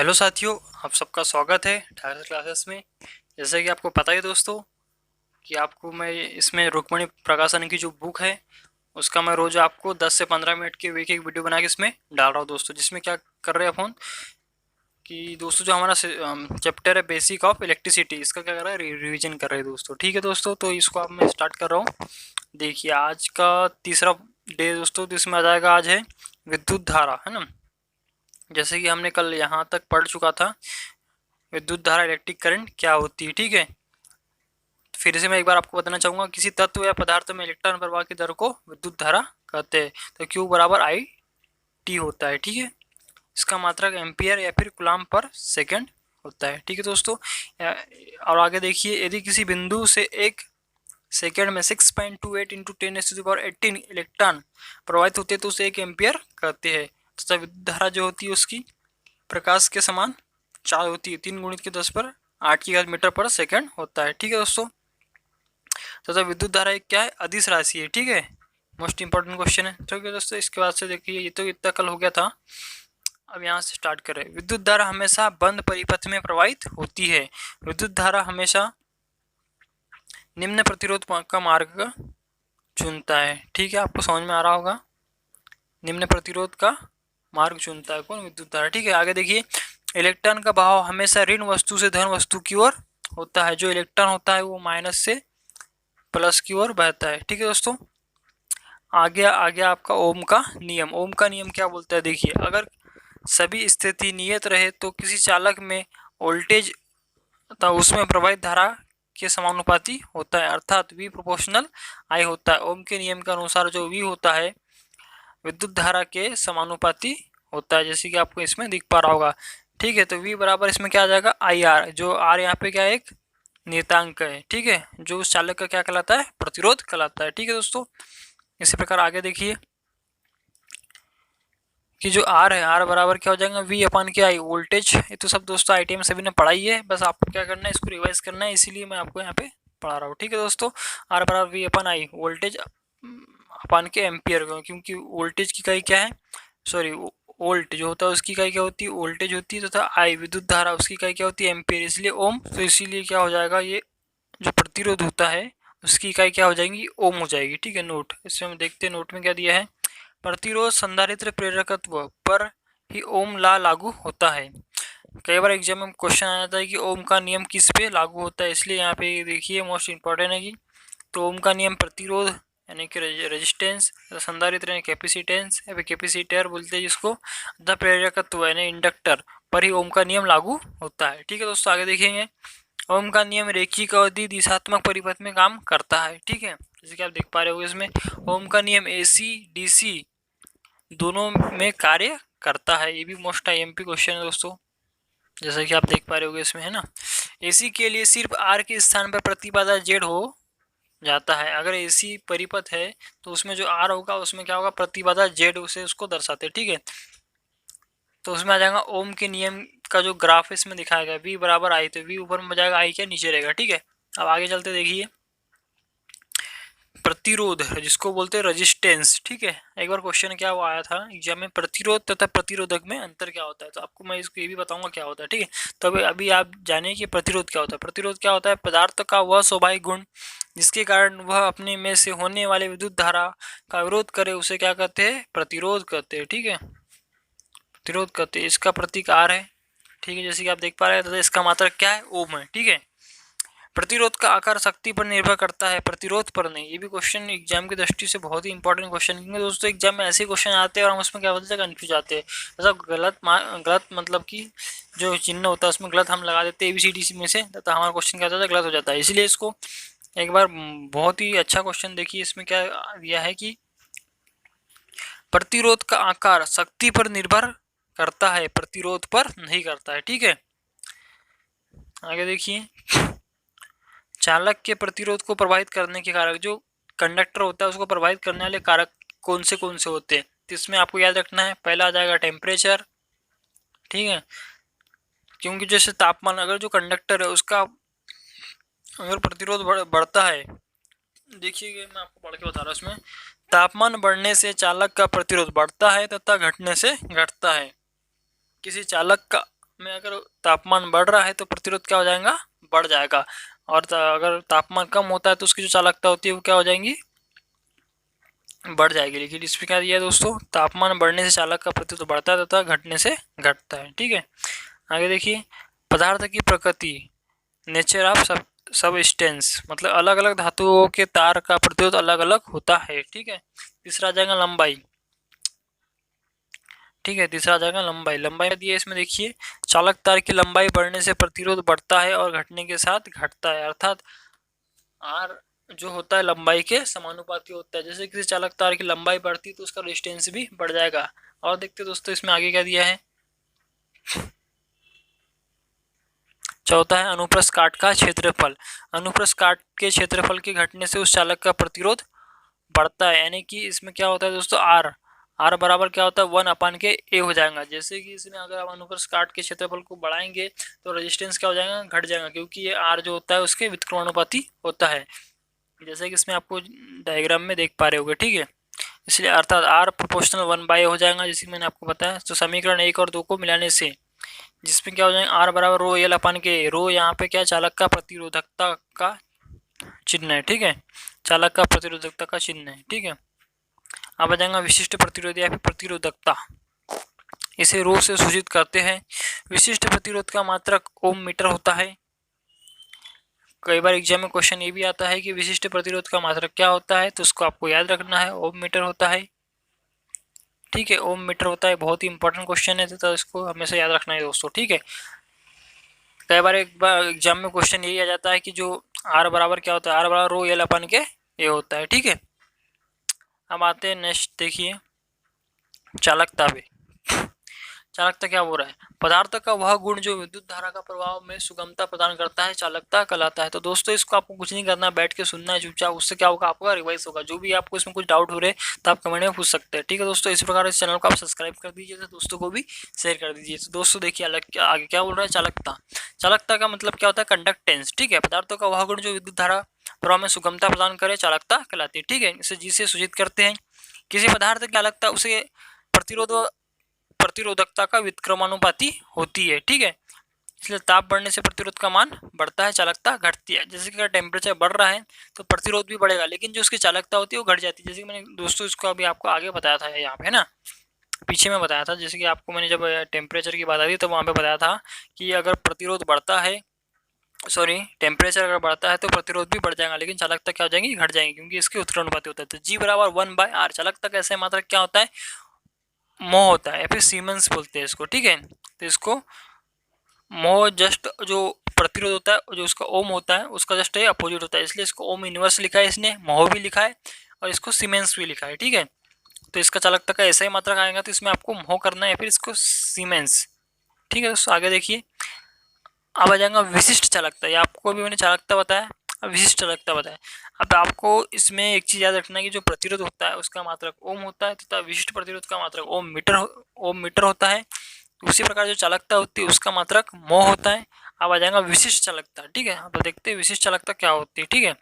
Hello साथियों, आप सबका स्वागत है ठाकुर क्लासेस में। जैसे कि आपको पता है दोस्तों कि आपको मैं इसमें रुक्मणी प्रकाशन की जो बुक है उसका मैं रोज़ आपको 10 से 15 मिनट की एक एक वीडियो बना के इसमें डाल रहा हूँ दोस्तों। जिसमें क्या कर रहे हैं अपन कि दोस्तों जो हमारा चैप्टर है बेसिक ऑफ इलेक्ट्रिसिटी, इसका क्या कर रहा है रिवीजन कर रहे हैं दोस्तों। ठीक है दोस्तों, तो इसको अब मैं स्टार्ट कर रहा हूँ। देखिए आज का तीसरा डे दोस्तों, तो इसमें आ जाएगा आज है विद्युत धारा, है ना। जैसे कि हमने कल यहाँ तक पढ़ चुका था विद्युत धारा इलेक्ट्रिक करंट क्या होती है। ठीक है, फिर से मैं एक बार आपको बताना चाहूँगा, किसी तत्व या पदार्थ में इलेक्ट्रॉन प्रवाह की दर को विद्युत धारा कहते हैं। तो Q बराबर आई टी होता है। ठीक है, इसका मात्रक एम्पियर या फिर कूलम्ब पर सेकंड होता है। ठीक है दोस्तों, और आगे देखिए, यदि किसी बिंदु से एक सेकेंड में 6.28 इंटू 10⁻18 इलेक्ट्रॉन प्रवाहित होते हैं तो उसे 1 एम्पियर कहते हैं। तथा विद्युत धारा जो होती है उसकी प्रकाश के समान चार्ज होती है, 3 × 10⁸ मीटर पर सेकंड होता है। ठीक है दोस्तों, तथा विद्युत धारा एक क्या है, अदिश राशि है। ठीक है, मोस्ट इंपॉर्टेंट क्वेश्चन है। ठीक है दोस्तों, इसके बाद से देखिए, ये तो इतना कल हो गया था। अब यहाँ से स्टार्ट करें। विद्युत धारा हमेशा बंद परिपथ में प्रवाहित होती है। विद्युत धारा हमेशा निम्न प्रतिरोध का मार्ग चुनता है। ठीक है, आपको समझ में आ रहा होगा, निम्न प्रतिरोध का मार्ग चुनता है कौन, विद्युत धारा। ठीक है, आगे देखिए, इलेक्ट्रॉन का बहाव हमेशा ऋण वस्तु से धन वस्तु की ओर होता है। जो इलेक्ट्रॉन होता है वो माइनस से प्लस की ओर बहता है। ठीक है दोस्तों, आगे आगे आपका ओम का नियम। ओम का नियम क्या बोलता है, देखिए, अगर सभी स्थिति नियत रहे तो किसी चालक में वोल्टेज तथा उसमें प्रवाहित धारा के समानुपाती होता है, अर्थात V प्रोपोर्शनल I होता है। ओम के नियम के अनुसार जो V होता है विद्युत धारा के समानुपाती होता है, जैसे कि आपको इसमें दिख पा रहा होगा। ठीक है, तो V बराबर इसमें क्या आ जाएगा, IR, जो R यहाँ पे क्या है, एक नियतांक है। ठीक है, जो उस चालक का क्या कहलाता है, प्रतिरोध कहलाता है। ठीक है दोस्तों, इसी प्रकार आगे देखिए कि जो R है, R बराबर क्या हो जाएगा, V/I, वोल्टेज। ये तो सब दोस्तों ITM में सभी ने पढ़ाई है, बस आपको क्या करना है, इसको रिवाइज करना है, इसीलिए मैं आपको यहाँ पे पढ़ा रहा हूँ। ठीक है दोस्तों, R बराबर V/I, वोल्टेज अपान के एम्पियर, क्योंकि वोल्टेज की इकाई क्या है, सॉरी, वोल्ट जो होता है उसकी इकाई क्या होती है, वोल्टेज होती है, तथा आई विद्युत धारा उसकी इकाई क्या होती है, एम्पियर, इसलिए ओम। तो इसीलिए क्या हो जाएगा, ये जो प्रतिरोध होता है उसकी इकाई क्या हो जाएगी, ओम हो जाएगी। ठीक है, नोट, इसमें हम देखते हैं नोट में क्या दिया है, प्रतिरोध संधारित्र प्रेरकत्व पर ही ओम ला लागू होता है। कई बार एग्जाम में क्वेश्चन आ जाता है कि ओम का नियम किस पे लागू होता है, इसलिए यहाँ पे देखिए मोस्ट इंपॉर्टेंट है कि, तो ओम का नियम प्रतिरोध यानी कि रेजिस्टेंस, संधारित्र यानी कैपेसिटेंस या फिर कैपेसिटर बोलते हैं जिसको, द प्रेरकत्व यानी इंडक्टर पर ही ओम का नियम लागू होता है। ठीक है दोस्तों, आगे देखेंगे, ओम का नियम रेखिक अवधि दिशात्मक परिपथ में काम करता है। ठीक है, जैसे कि आप देख पा रहे हो इसमें, ओम का नियम AC DC दोनों में कार्य करता है। ये भी मोस्ट IMP क्वेश्चन है दोस्तों, जैसा कि आप देख पा रहे होगे इसमें, है ना। AC के लिए सिर्फ R के स्थान पर प्रतिबाधा Z हो जाता है। अगर AC परिपथ है तो उसमें जो R होगा उसमें क्या होगा, प्रतिबाधा Z उसे उसको दर्शाते हैं। ठीक है, तो उसमें आ जाएगा ओम के नियम का जो ग्राफ है इसमें दिखाया गया, V बराबर I, तो V ऊपर में जाएगा, I क्या नीचे रहेगा। ठीक है, अब आगे चलते देखिए, प्रतिरोध जिसको बोलते हैं रेजिस्टेंस। ठीक है, एक बार क्वेश्चन क्या वो आया था एग्जाम में, प्रतिरोध तथा प्रतिरोधक में अंतर क्या होता है, तो आपको मैं इसको ये भी बताऊंगा क्या होता है। ठीक है, तो अभी आप जानिए कि प्रतिरोध क्या होता है। प्रतिरोध क्या होता है, पदार्थ का वह स्वाभाविक गुण जिसके कारण वह अपने में से होने वाले विद्युत धारा का विरोध करे उसे क्या कहते हैं, प्रतिरोध कहते हैं। ठीक है, प्रतिरोध कहते हैं। इसका प्रतीक R है। ठीक है, जैसे कि आप देख पा रहे हैं, तथा इसका मात्रक क्या है, ओम है। ठीक है, प्रतिरोध का आकार शक्ति पर निर्भर करता है, प्रतिरोध पर नहीं। ये भी क्वेश्चन एग्जाम की दृष्टि से बहुत ही इंपॉर्टेंट क्वेश्चन, क्योंकि दोस्तों एग्जाम में ऐसे क्वेश्चन आते हैं और हम उसमें क्या होता है, कंफ्यूज आते हैं। ऐसा गलत मतलब कि जो चिन्ह होता है उसमें गलत हम लगा देते हैं ABCD में से, तथा हमारा क्वेश्चन क्या होता है, गलत हो जाता है। इसलिए इसको एक बार बहुत ही अच्छा क्वेश्चन देखिए, इसमें क्या दिया है कि प्रतिरोध का आकार शक्ति पर निर्भर करता है, प्रतिरोध पर नहीं करता है। ठीक है, आगे देखिए, चालक के प्रतिरोध को प्रभावित करने के कारक, जो कंडक्टर होता है उसको प्रभावित करने वाले कारक कौन से होते हैं, तो इसमें आपको याद रखना है, पहला आ जाएगा टेम्परेचर। ठीक है, क्योंकि जैसे तापमान, अगर जो कंडक्टर है उसका अगर प्रतिरोध बढ़ता है, देखिए मैं आपको पढ़ के बता रहा हूँ, इसमें तापमान बढ़ने से चालक का प्रतिरोध बढ़ता है तथा घटने से घटता है। किसी चालक का में अगर तापमान बढ़ रहा है तो प्रतिरोध क्या हो जाएगा, बढ़ जाएगा। और अगर तापमान कम होता है तो उसकी जो चालकता होती है वो क्या हो जाएंगी, बढ़ जाएगी। लेकिन इसमें क्या दिया है दोस्तों, तापमान बढ़ने से चालक का प्रतिरोध बढ़ता है तथा घटने से घटता है। ठीक है, आगे देखिए, पदार्थ की प्रकृति, नेचर ऑफ सबस्टेंस, मतलब अलग अलग धातुओं के तार का प्रतिरोध अलग अलग होता है। ठीक है, तीसरा आ जाएगा लंबाई। ठीक है, तीसरा आ जाएगा लंबाई। लंबाई में दिया इसमें देखिए, चालक तार की लंबाई बढ़ने से प्रतिरोध बढ़ता है और घटने के साथ घटता है, अर्थात आर जो होता है लंबाई के समानुपाती होता है। जैसे किसी चालक तार की लंबाई बढ़ती है तो उसका रेजिस्टेंस भी बढ़ जाएगा। और देखते दोस्तों इसमें आगे क्या दिया है, चौथा है अनुप्रस्थ काट का क्षेत्रफल। अनुप्रस्थ काट के क्षेत्रफल के घटने से उस चालक का प्रतिरोध बढ़ता है, यानी कि इसमें क्या होता है दोस्तों, आर बराबर क्या होता है 1/a हो जाएगा। जैसे कि इसमें अगर आप अनुप्रस्थ काट के क्षेत्रफल को बढ़ाएंगे तो रेजिस्टेंस क्या हो जाएगा, घट जाएगा, क्योंकि ये आर जो होता है उसके व्युत्क्रमानुपाती होता है, जैसे कि इसमें आपको डायग्राम में देख पा रहे होगे। ठीक है, इसलिए अर्थात आर प्रोपोर्शनल 1/a हो जाएगा, जैसे मैंने आपको बताया। तो समीकरण 1 और 2 को मिलाने से जिसमें क्या हो जाएगा, आर बराबर रो एल अपन के, रो यहाँ पे क्या चालक का प्रतिरोधकता का चिन्ह है। ठीक है, चालक का प्रतिरोधकता का चिन्ह है। ठीक है, अब आ जाएगा विशिष्ट प्रतिरोध या फिर प्रतिरोधकता, इसे रो से सूचित करते हैं। विशिष्ट प्रतिरोध का मात्रक ओम मीटर होता है। कई बार एग्जाम में क्वेश्चन ये भी आता है कि विशिष्ट प्रतिरोध का मात्रक क्या होता है, तो उसको आपको याद रखना है, ओम मीटर होता है। ठीक है, ओम मीटर होता है, बहुत ही इंपॉर्टेंट क्वेश्चन है, तो इसको हमेशा याद रखना है दोस्तों। ठीक है, कई बार एक बार एग्जाम में क्वेश्चन यही आ जाता है कि जो आर बराबर क्या होता है, आर बराबर रो एल अपन के ये होता है। ठीक है, अब आते हैं नेक्स्ट, देखिए चालकता पे। चालकता क्या हो रहा है, पदार्थ का वह गुण जो विद्युत धारा का प्रभाव में सुगमता प्रदान करता है चालकता कहलाता है। तो दोस्तों इसको आपको कुछ नहीं करना, बैठ के सुनना है चुपचाप, उससे क्या होगा, आपका रिवाइज होगा। जो भी आपको इसमें कुछ डाउट हो रहे तो आप कमेंट में पूछ सकते हैं। ठीक है दोस्तों, इस प्रकार इस चैनल को आप सब्सक्राइब कर दीजिए, तो दोस्तों को भी शेयर कर दीजिए। तो दोस्तों देखिए आगे क्या बोल रहा है, चालकता। चालकता का मतलब क्या होता है, कंडक्टेंस। ठीक है, पदार्थों का वह गुण जो विद्युत धारा प्रवाह में सुगमता प्रदान करे चालकता कहलाती है। ठीक है, इसे जी से सूचित करते हैं। किसी पदार्थ की चालकता उसे प्रतिरोधकता का व्युत्क्रमानुपाती होती है। ठीक है, इसलिए ताप बढ़ने से प्रतिरोध का मान बढ़ता है, चालकता घटती है। जैसे कि अगर टेम्परेचर बढ़ रहा है तो प्रतिरोध भी बढ़ेगा, लेकिन जो उसकी चालकता होती है वो घट जाती है। जैसे कि मैंने दोस्तों इसको अभी आपको आगे बताया था, यहाँ पे है ना, पीछे में बताया था। जैसे कि आपको मैंने जब टेम्परेचर की बात आई तो वहाँ पे बताया था कि अगर प्रतिरोध बढ़ता है, सॉरी, टेम्परेचर अगर बढ़ता है तो प्रतिरोध भी बढ़ जाएगा, लेकिन चालकता क्या हो जाएगी, घट जाएगी, क्योंकि इसके उत्तरानुपाती होता है। तो जी बराबर 1/r। चालकता कैसे मात्रक क्या होता है, मोह होता है, या फिर सीमेंस बोलते हैं इसको। ठीक है, तो इसको मोह जस्ट जो प्रतिरोध होता है, जो उसका ओम होता है उसका जस्ट अपोजिट होता है, इसलिए इसको ओम इनवर्स लिखा है, इसने मोह भी लिखा है और इसको सीमेंस भी लिखा है। ठीक है, तो इसका चालकता का ऐसा ही मात्रक आएगा, तो इसमें आपको मोह करना है या फिर इसको सीमेंस। ठीक है दोस्तों, आगे देखिए, अब आ जाएगा विशिष्ट चालकता। ये आपको अभी मैंने चालकता बताया, अब विशिष्ट चालकता बताया। अब आपको इसमें एक चीज याद रखना है कि जो प्रतिरोध होता है उसका मात्रक ओम होता है तथा विशिष्ट प्रतिरोध का मात्रक ओम मीटर होता है। उसी प्रकार जो चालकता होती है उसका मात्रक मोह होता है। अब आ जाएगा विशिष्ट चालकता। ठीक है, अब देखते हैं विशिष्ट चालकता क्या होती है। ठीक है,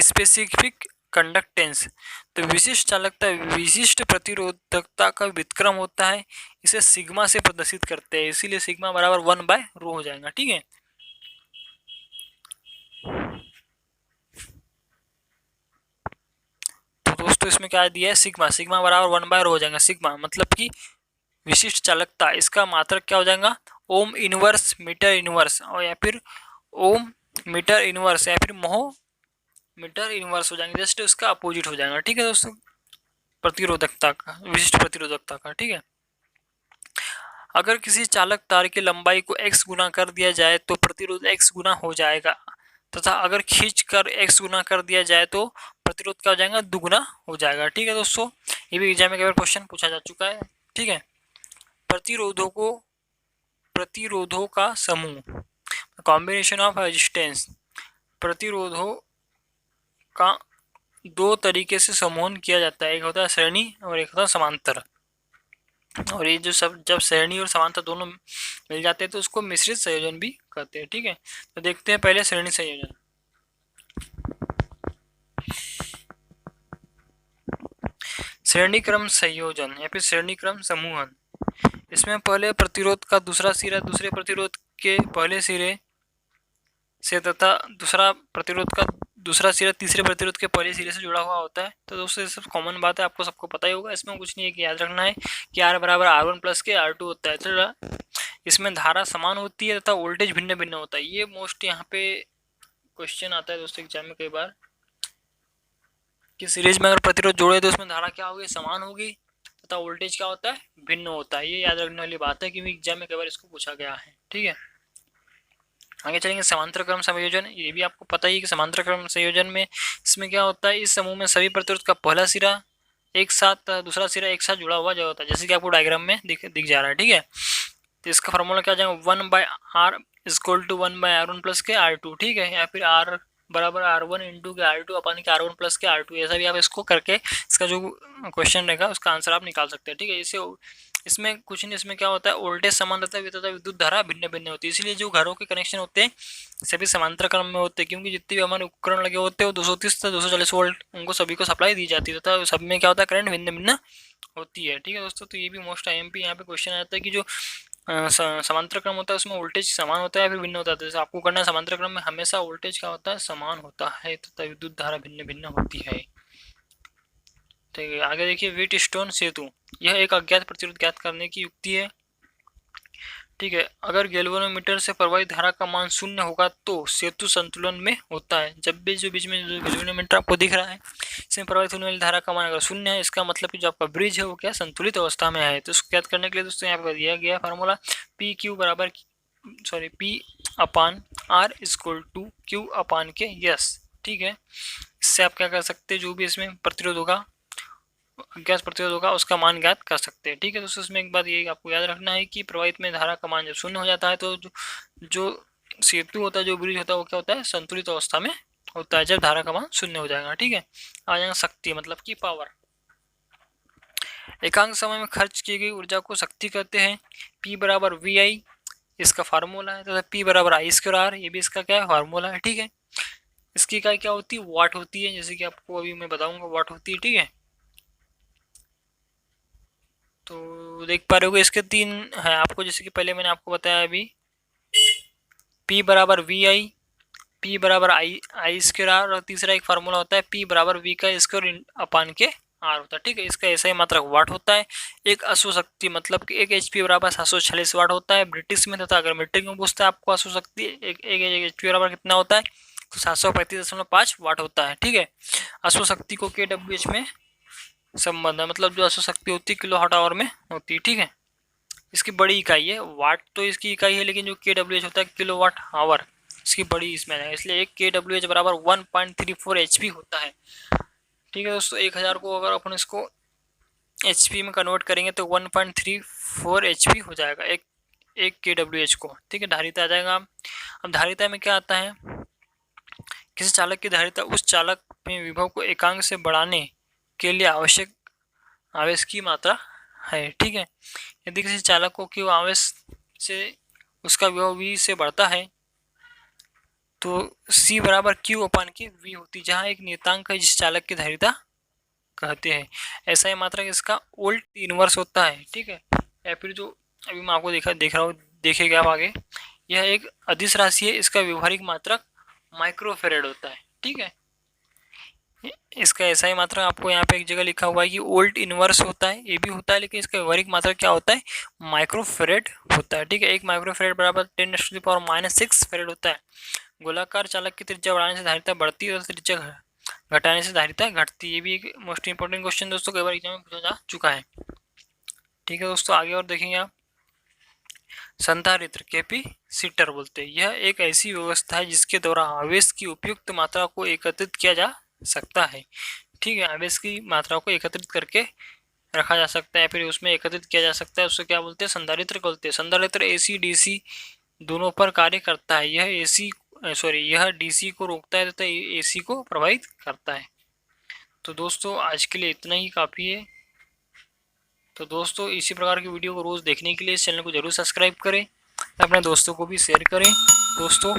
स्पेसिफिक कंडक्टेंस। तो विशिष्ट चालकता विशिष्ट प्रतिरोधकता का व्युत्क्रम होता है, इसे सिग्मा से प्रदर्शित करते हैं, इसीलिए सिग्मा बराबर 1/ρ हो जाएगा। ठीक है, तो दोस्तों इसमें क्या दिया है, सिग्मा बराबर 1/ρ हो जाएगा। सिग्मा मतलब कि विशिष्ट चालकता, इसका मात्रक क्या हो जाएगा, ओम इनवर्स मीटर इनवर्स, और या फिर ओम मीटर इनवर्स या फिर मोह मीटर इनवर्स हो जाएंगे, जस्ट उसका अपोजिट हो जाएगा। ठीक है दोस्तों, प्रतिरोधकता का, विशिष्ट प्रतिरोधकता का। ठीक है, अगर किसी चालक तार की लंबाई को x गुना कर दिया जाए तो प्रतिरोध x गुना हो जाएगा, तथा अगर खींच कर x गुना कर दिया जाए तो प्रतिरोध क्या हो जाएगा, दुगुना हो जाएगा। ठीक है दोस्तों, ये भी एग्जाम में कई बार क्वेश्चन पूछा जा चुका है। ठीक है, प्रतिरोधों का समूह, कॉम्बिनेशन ऑफ रेजिस्टेंस, प्रतिरोधों का दो तरीके से समूहन किया जाता है, एक होता है श्रेणी और एक होता है समांतर। और ये जो सब जब श्रेणी और समांतर दोनों मिल जाते हैं तो उसको मिश्रित संयोजन भी कहते हैं। ठीक है, तो देखते हैं पहले श्रेणी संयोजन। श्रेणी क्रम संयोजन या फिर श्रेणी क्रम समूहन, इसमें पहले प्रतिरोध का दूसरा सिरा दूसरे प्रतिरोध के पहले सिरे से तथा दूसरा प्रतिरोध का दूसरा सिरा तीसरे प्रतिरोध के पहले सिरे से जुड़ा हुआ होता है। तो दोस्तों ये सब कॉमन बात है, आपको सबको पता ही होगा, इसमें कुछ नहीं है कि याद रखना है कि R बराबर R1 प्लस के R2 होता है। तो इसमें धारा समान होती है तथा वोल्टेज भिन्न भिन्न होता है। ये मोस्ट यहाँ पे क्वेश्चन आता है दोस्तों एग्जाम में कई बार कि सीरीज में अगर प्रतिरोध जोड़े तो उसमें धारा क्या होगी, समान होगी तथा वोल्टेज क्या होता है, भिन्न होता है। ये याद रखने वाली बात है क्योंकि एग्जाम में कई बार इसको पूछा गया है। ठीक है, आगे चलेंगे समांतर क्रम संयोजन। ये भी आपको पता ही है कि समांतर क्रम संयोजन में इसमें क्या होता है, इस समूह में सभी प्रतिरोध का पहला सिरा एक साथ दूसरा सिरा एक साथ जुड़ा हुआ जो होता है, जैसे कि आपको डायग्राम में दिख जा रहा है। ठीक है, तो इसका फॉर्मूला क्या जाएगा, 1/R = 1/R1 प्लस के R2। ठीक है, या फिर R बराबर R1 इंटू के R2 अपन के R1 प्लस के R2, ऐसा भी आप इसको करके इसका जो क्वेश्चन रहेगा उसका आंसर आप निकाल सकते हैं। ठीक है, इसे इसमें कुछ नहीं, इसमें क्या होता है, वोल्टेज समान रहता है तथा विद्युत धारा भिन्न भिन्न होती है। इसलिए जो घरों के कनेक्शन होते हैं सभी समांतर क्रम में होते हैं, क्योंकि जितने भी हमारे उपकरण लगे होते हैं वो 230 से 240 वोल्ट उनको सभी को सप्लाई दी जाती है तथा सब में क्या होता है, करंट भिन्न भिन्न होती है। ठीक है दोस्तों, तो ये भी मोस्ट IMP यहाँ पे क्वेश्चन आता है कि जो समांतर क्रम होता है उसमें वोल्टेज समान होता है या फिर भिन्न होता है। जैसे आपको करना है, समांतर क्रम में हमेशा वोल्टेज क्या होता है, समान होता है तथा विद्युत धारा भिन्न भिन्न होती है। ठीक है, आगे देखिए, व्हीटस्टोन सेतु, यह एक अज्ञात प्रतिरोध ज्ञात करने की युक्ति है। ठीक है, अगर गैल्वेनोमीटर से प्रवाहित धारा का मान 0 होगा तो सेतु संतुलन में होता है। जब भी जो बीच में जो गैल्वेनोमीटर आपको दिख रहा है इसमें प्रवाहित होने वाली धारा का मान अगर 0 है, इसका मतलब कि जो आपका ब्रिज है वो क्या, संतुलित अवस्था में है। तो इसको ज्ञात करने के लिए दोस्तों यहाँ पर दिया गया फार्मूला P/R = Q/K ठीक है, इससे आप क्या कर सकते हैं, जो भी इसमें प्रतिरोध होगा, अज्ञात प्रतिरोध होगा, उसका मान ज्ञात कर सकते हैं। ठीक है दोस्तों, इसमें एक बात ये आपको याद रखना है कि प्रवाहित में धारा का मान जब 0 हो जाता है तो जो सेतु होता है, जो ब्रिज होता है वो क्या होता है, संतुलित अवस्था में होता है जब धारा का मान 0 हो जाएगा। ठीक है, आ जाएगा शक्ति मतलब कि पावर। एकांक समय में खर्च की गई ऊर्जा को शक्ति कहते हैं। P बराबर VI इसका फार्मूला है तथा P बराबर I²R ये भी इसका क्या है, फार्मूला है। ठीक है, इसकी इकाई क्या होती है, वाट होती है, जैसे कि आपको अभी मैं बताऊंगा वाट होती है। ठीक है, तो देख पा रहे हो इसके 3 है आपको, जैसे कि पहले मैंने आपको बताया अभी, P बराबर VI, P बराबर I² और तीसरा एक फार्मूला होता है P बराबर V² होता है। ठीक है, इसका ऐसा ही मात्रक वाट होता है। एक अश्व शक्ति मतलब कि 1 HP बराबर 746 वाट होता है ब्रिटिश में, तथा अगर मीट्रिक में पूछता है आपको अश्व शक्ति एक HP बराबर कितना होता है, तो 735.5 वाट होता है। ठीक है, अश्व शक्ति को kWh में संबंध है, मतलब जो अश्व शक्ति होती है kWh में होती है। ठीक है, इसकी बड़ी इकाई है, वाट तो इसकी इकाई है लेकिन जो kWh होता है kWh इसकी बड़ी इसमें है, इसलिए एक kWh बराबर 1.34 HP होता है। ठीक है दोस्तों, 1000 को अगर अपन इसको HP में कन्वर्ट करेंगे तो 1.34 HP हो जाएगा एक kWh को। ठीक है, धारिता आ जाएगा। अब धारिता में क्या आता है, किसी चालक की धारिता उस चालक में विभव को एकांक से बढ़ाने के लिए आवश्यक आवेश की मात्रा है। ठीक है, यदि किसी चालक को Q आवेश से उसका विभव V से बढ़ता है तो C बराबर Q/V होती है, जहाँ एक नियतांक है जिस चालक की धारिता कहते हैं। ऐसा ही मात्रक इसका वोल्ट इनवर्स होता है। ठीक है, या फिर जो अभी मैं आपको देख रहा हूँ, देखेगा आप आगे, यह एक अदिश राशि है, इसका व्यवहारिक मात्रक माइक्रोफेरेड होता है। ठीक है, इसका ऐसा ही मात्रक आपको यहाँ पे एक जगह लिखा हुआ है कि वोल्ट इनवर्स होता है, ये भी होता है, लेकिन इसका व्यवहारिक मात्रक क्या होता है, माइक्रोफेरेड होता है। ठीक है, एक माइक्रोफेरेड बराबर 10⁻⁻6 फेरेड होता है। गोलाकार चालक की त्रिज्या बढ़ाने से धारिता बढ़ती है और त्रिज्या घटाने से धारिता घटती है। ये भी एक मोस्ट इंपॉर्टेंट क्वेश्चन दोस्तों कई बार एग्जाम में पूछा जा चुका है। ठीक है दोस्तों, आगे और देखेंगे आप, संधारित्र कैपेसिटर बोलते हैं। यह एक ऐसी व्यवस्था है जिसके द्वारा आवेश की उपयुक्त मात्रा को एकत्रित किया जा सकता है। ठीक है, आवेश की मात्रा को एकत्रित करके रखा जा सकता है, फिर उसमें एकत्रित किया जा सकता है, उसको क्या बोलते हैं, संधारित्र बोलते हैं। संधारित्र AC DC दोनों पर कार्य करता है। यह DC को रोकता है तथा AC को प्रभावित करता है। तो दोस्तों आज के लिए इतना ही काफ़ी है। तो दोस्तों इसी प्रकार की वीडियो को रोज़ देखने के लिए इस चैनल को जरूर सब्सक्राइब करें, अपने दोस्तों को भी शेयर करें। दोस्तों